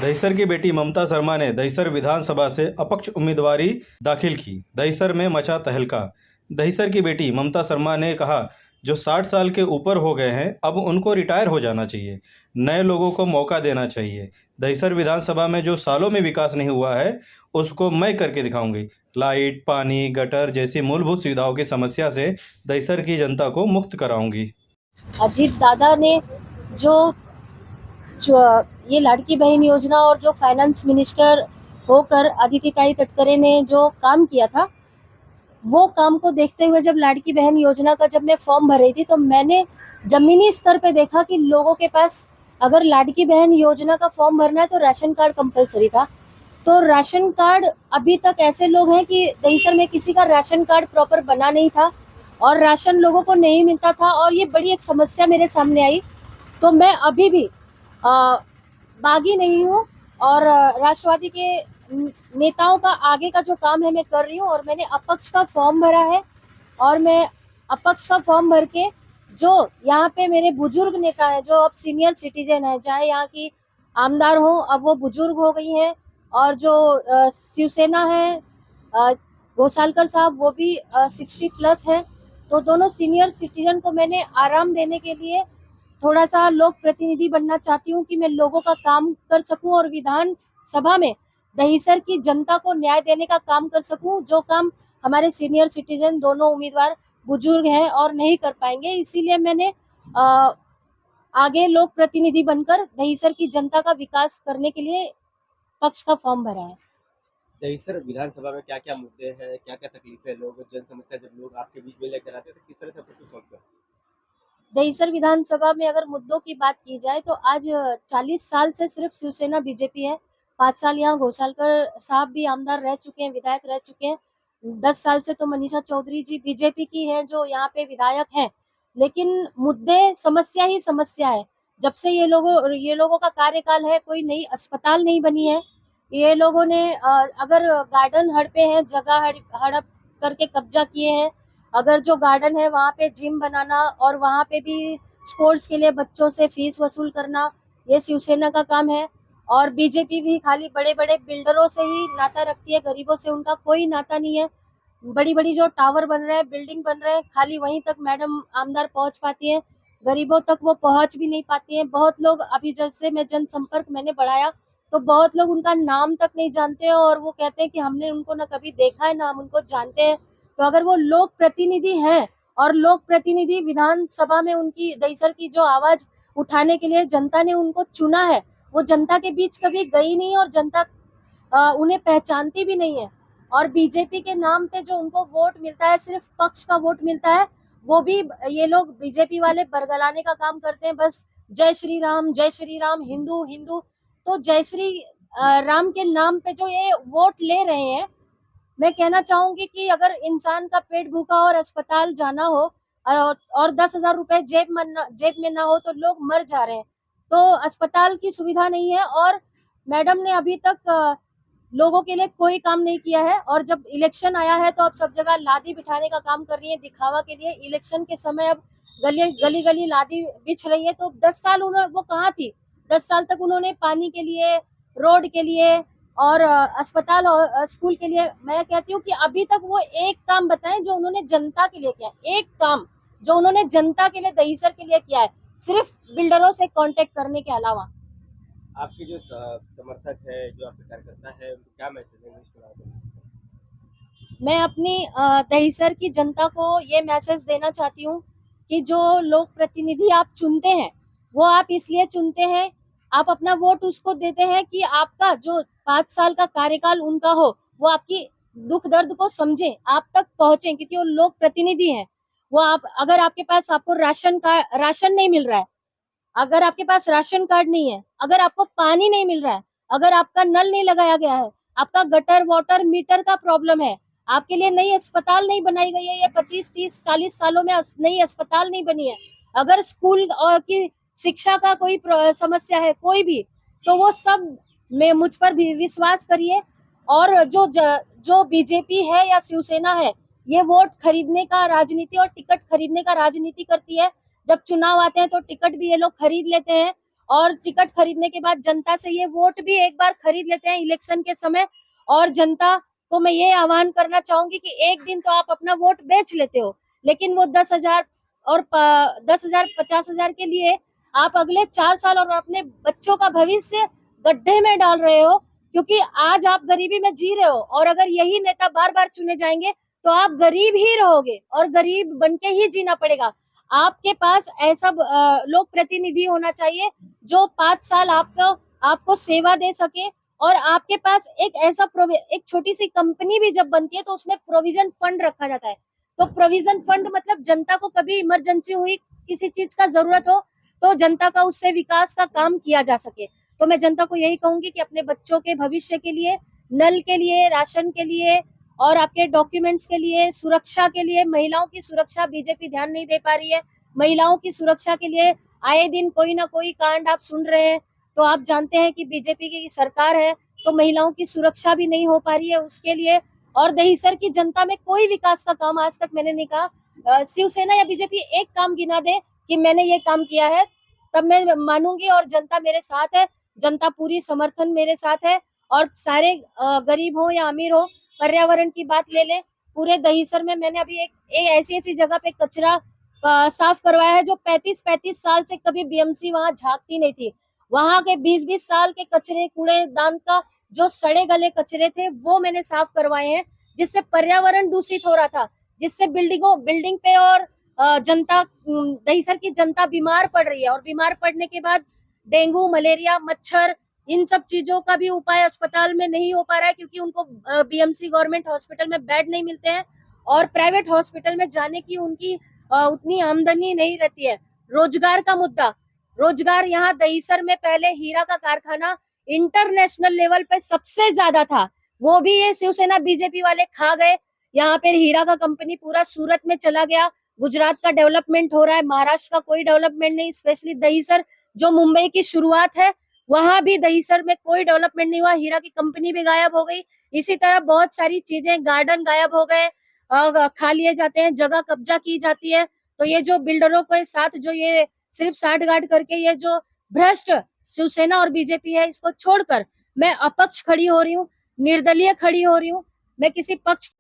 दहिसर की बेटी ममता शर्मा ने दहिसर विधानसभा से अपक्ष उम्मीदवारी दाखिल की। दहिसर में मचा तहलका। दहिसर की बेटी ममता शर्मा ने कहा, जो 60 साल के ऊपर हो गए हैं अब उनको रिटायर हो जाना चाहिए, नए लोगों को मौका देना चाहिए। दहिसर विधानसभा में जो सालों में विकास नहीं हुआ है उसको मैं करके दिखाऊंगी। लाइट, पानी, गटर जैसी मूलभूत सुविधाओं की समस्या से दहिसर की जनता को मुक्त कराऊंगी। अजीत दादा ने जो जो ये लाड़की बहन योजना और जो फाइनेंस मिनिस्टर होकर आदित्य ताई तटकरे ने जो काम किया था, वो काम को देखते हुए जब लाड़की बहन योजना का जब मैं फॉर्म भर रही थी तो मैंने जमीनी स्तर पे देखा कि लोगों के पास अगर लाड़की बहन योजना का फॉर्म भरना है तो राशन कार्ड कंपलसरी था। तो राशन कार्ड अभी तक ऐसे लोग हैं कि दहिसर में किसी का राशन कार्ड प्रॉपर बना नहीं था और राशन लोगों को नहीं मिलता था और ये बड़ी एक समस्या मेरे सामने आई। तो मैं अभी भी बागी नहीं हूँ और राष्ट्रवादी के नेताओं का आगे का जो काम है मैं कर रही हूँ और मैंने अपक्ष का फॉर्म भरा है और मैं अपक्ष का फॉर्म भर के जो यहाँ पे मेरे बुजुर्ग नेता हैं, जो अब सीनियर सिटीजन है, चाहे यहाँ की आमदार हो, अब वो बुजुर्ग हो गई हैं, और जो शिवसेना है, घोसालकर साहब वो भी 60+ है। तो दोनों सीनियर सिटीजन को मैंने आराम देने के लिए थोड़ा सा लोक प्रतिनिधि बनना चाहती हूँ कि मैं लोगों का काम कर सकूं और विधान सभा में दहिसर की जनता को न्याय देने का काम कर सकूं, जो काम हमारे सीनियर सिटीजन दोनों उम्मीदवार बुजुर्ग हैं और नहीं कर पाएंगे। इसीलिए मैंने आगे लोक प्रतिनिधि बनकर दहिसर की जनता का विकास करने के लिए पक्ष का फॉर्म भरा है। दहिसर विधानसभा में क्या क्या मुद्दे हैं, क्या क्या तकलीफें, लोग जन समस्या जब लोग आपके बीच में लेकर आते हैं तो किस तरह से आपको सॉल्व करते हैं? दहिसर विधानसभा में अगर मुद्दों की बात की जाए तो आज 40 साल से सिर्फ शिवसेना बीजेपी है। 5 साल यहाँ घोसालकर साहब भी आमदार रह चुके हैं, विधायक रह चुके हैं। 10 साल से तो मनीषा चौधरी जी बीजेपी की हैं जो यहाँ पे विधायक हैं। लेकिन मुद्दे समस्या ही समस्या है। जब से ये लोगों का कार्यकाल है, कोई नई अस्पताल नहीं बनी है। ये लोगों ने अगर गार्डन हड़पे हैं, जगह हड़प करके कब्जा किए हैं। अगर जो गार्डन है वहाँ पे जिम बनाना और वहाँ पे भी स्पोर्ट्स के लिए बच्चों से फीस वसूल करना, ये शिवसेना का काम है। और बीजेपी भी खाली बड़े बड़े बिल्डरों से ही नाता रखती है, गरीबों से उनका कोई नाता नहीं है। बड़ी बड़ी जो टावर बन रहे हैं, बिल्डिंग बन रहे हैं, खाली वहीं तक मैडम आमदार पहुंच पाती है, गरीबों तक वो पहुंच भी नहीं पाती है। बहुत लोग अभी जब से मैं जनसंपर्क मैंने बढ़ाया तो बहुत लोग उनका नाम तक नहीं जानते और वो कहते हैं कि हमने उनको ना कभी देखा है ना हम उनको जानते हैं। तो अगर वो लोक प्रतिनिधि हैं और लोक प्रतिनिधि विधानसभा में उनकी दहिसर की जो आवाज उठाने के लिए जनता ने उनको चुना है, वो जनता के बीच कभी गई नहीं और जनता उन्हें पहचानती भी नहीं है। और बीजेपी के नाम पे जो उनको वोट मिलता है, सिर्फ पक्ष का वोट मिलता है, वो भी ये लोग बीजेपी वाले बरगलाने का काम करते हैं। बस जय श्री राम, हिंदू हिंदू। तो जय श्री राम के नाम पे जो ये वोट ले रहे हैं, मैं कहना चाहूंगी कि अगर इंसान का पेट भूखा और अस्पताल जाना हो और 10,000 रुपए जेब में ना हो तो लोग मर जा रहे हैं। तो अस्पताल की सुविधा नहीं है और मैडम ने अभी तक लोगों के लिए कोई काम नहीं किया है। और जब इलेक्शन आया है तो अब सब जगह लादी बिठाने का काम कर रही है, दिखावा के लिए। इलेक्शन के समय अब गली गली लादी बिछ रही है। तो 10 साल वो कहाँ थी? 10 साल तक उन्होंने पानी के लिए, रोड के लिए और अस्पताल और स्कूल के लिए, मैं कहती हूँ कि अभी तक वो एक काम बताएं जो उन्होंने जनता के लिए किया है। एक काम जो उन्होंने जनता के लिए, दहिसर के लिए किया है, सिर्फ बिल्डरों से कांटेक्ट करने के अलावा। आपके जो समर्थक है, जो आपके कार्यकर्ता है, उनको क्या मैसेज देंगे? मैं अपनी दहिसर की जनता को ये मैसेज देना चाहती हूँ कि जो लोक प्रतिनिधि आप चुनते हैं वो आप इसलिए चुनते हैं, आप अपना वोट उसको देते हैं कि आपका जो 5 साल का कार्यकाल उनका हो, वो आपकी दुख दर्द को समझे, आप तक पहुंचे, क्योंकि वो लोक प्रतिनिधि हैं। वो आप, अगर आपके पास आपको राशन नहीं मिल रहा है, अगर आपके पास राशन कार्ड नहीं है, अगर आपको पानी नहीं मिल रहा है, अगर आपका नल नहीं लगाया गया है, आपका गटर वाटर मीटर का प्रॉब्लम है, आपके लिए नई अस्पताल नहीं बनाई गई है, ये 25, 30, 40 सालों में नई अस्पताल नहीं बनी है, अगर स्कूल और की शिक्षा का कोई समस्या है कोई भी, तो वो सब में मुझ पर भी विश्वास करिए। और जो बीजेपी है या शिवसेना है, ये वोट खरीदने का राजनीति और टिकट खरीदने का राजनीति करती है। जब चुनाव आते हैं तो टिकट भी ये लोग खरीद लेते हैं और टिकट खरीदने के बाद जनता से ये वोट भी एक बार खरीद लेते हैं इलेक्शन के समय। और जनता को मैं ये आह्वान करना चाहूंगी कि एक दिन तो आप अपना वोट बेच लेते हो, लेकिन वो 10,000 और 10,000 50,000 के लिए आप अगले 4 साल और अपने बच्चों का भविष्य गड्ढे में डाल रहे हो, क्योंकि आज आप गरीबी में जी रहे हो। और अगर यही नेता बार बार चुने जाएंगे तो आप गरीब ही रहोगे और गरीब बन के ही जीना पड़ेगा। आपके पास ऐसा लोक प्रतिनिधि होना चाहिए जो 5 साल आपको सेवा दे सके। और आपके पास एक ऐसा एक छोटी सी कंपनी भी जब बनती है तो उसमें प्रोविजन फंड रखा जाता है। तो प्रोविजन फंड मतलब जनता को कभी इमरजेंसी हुई, किसी चीज का जरूरत हो, तो जनता का उससे विकास का काम किया जा सके। तो मैं जनता को यही कहूंगी कि अपने बच्चों के भविष्य के लिए, नल के लिए, राशन के लिए और आपके डॉक्यूमेंट्स के लिए, सुरक्षा के लिए, महिलाओं की सुरक्षा बीजेपी ध्यान नहीं दे पा रही है। महिलाओं की सुरक्षा के लिए आए दिन कोई ना कोई कांड आप सुन रहे हैं। तो आप जानते हैं कि बीजेपी की सरकार है तो महिलाओं की सुरक्षा भी नहीं हो पा रही है उसके लिए। और दहिसर की जनता में कोई विकास का काम आज तक मैंने नहीं कहा। शिवसेना या बीजेपी एक काम गिना दे कि मैंने ये काम किया है, तब मैं मानूंगी। और जनता मेरे साथ है, जनता पूरी समर्थन मेरे साथ है। और सारे गरीब हो या अमीर हो, पर्यावरण की बात ले ले, पूरे दहिसर में मैंने अभी एक ऐसी जगह पे कचरा साफ करवाया है जो 35 साल से कभी बीएमसी वहां झांकती नहीं थी। वहां के 20 साल के कचरे, कूड़ेदान का जो सड़े गले कचरे थे वो मैंने साफ करवाए हैं, जिससे पर्यावरण दूषित हो रहा था, जिससे बिल्डिंग पे और जनता, दहिसर की जनता बीमार पड़ रही है। और बीमार पड़ने के बाद डेंगू, मलेरिया, मच्छर, इन सब चीजों का भी उपाय अस्पताल में नहीं हो पा रहा है, क्योंकि उनको बीएमसी गवर्नमेंट हॉस्पिटल में बेड नहीं मिलते हैं और प्राइवेट हॉस्पिटल में जाने की उनकी उतनी आमदनी नहीं रहती है। रोजगार का मुद्दा, रोजगार यहाँ दहिसर में पहले हीरा का कारखाना इंटरनेशनल लेवल पे सबसे ज्यादा था, वो भी ये शिवसेना बीजेपी वाले खा गए। यहाँ पे हीरा का कंपनी पूरा सूरत में चला गया। गुजरात का डेवलपमेंट हो रहा है, महाराष्ट्र का कोई डेवलपमेंट नहीं। स्पेशली दहिसर जो मुंबई की शुरुआत है, वहां भी दहिसर में कोई डेवलपमेंट नहीं हुआ, हीरा की कंपनी भी गायब हो गई। इसी तरह बहुत सारी चीजें, गार्डन गायब हो गए, खा लिए जाते हैं, जगह कब्जा की जाती है। तो ये जो बिल्डरों के साथ जो ये सिर्फ साठगांठ करके ये जो भ्रष्ट शिवसेना और बीजेपी है, इसको छोड़कर मैं अपक्ष खड़ी हो रही हूँ, निर्दलीय खड़ी हो रही हूँ। मैं किसी पक्ष